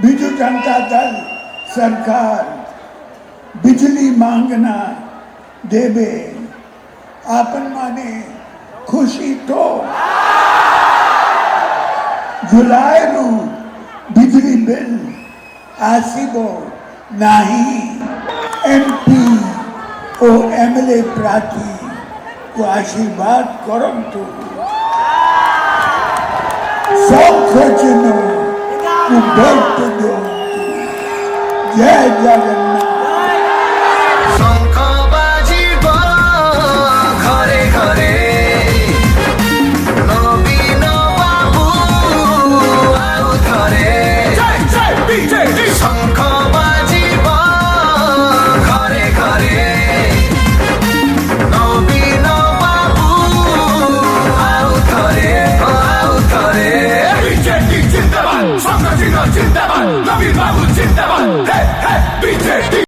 बीजू जनता दल सरकार बिजली मांगना देवे आपन माने खुशी तो जुलाई रू बिजली बिल आसीबो नहीं एमपी ओ एमएलए प्रार्थी को आशीर्वाद करम तो सौखजनो को भक्त दो जय जगन्नाथ जिंदाबाद, नवीन बाबू जिंदाबाद,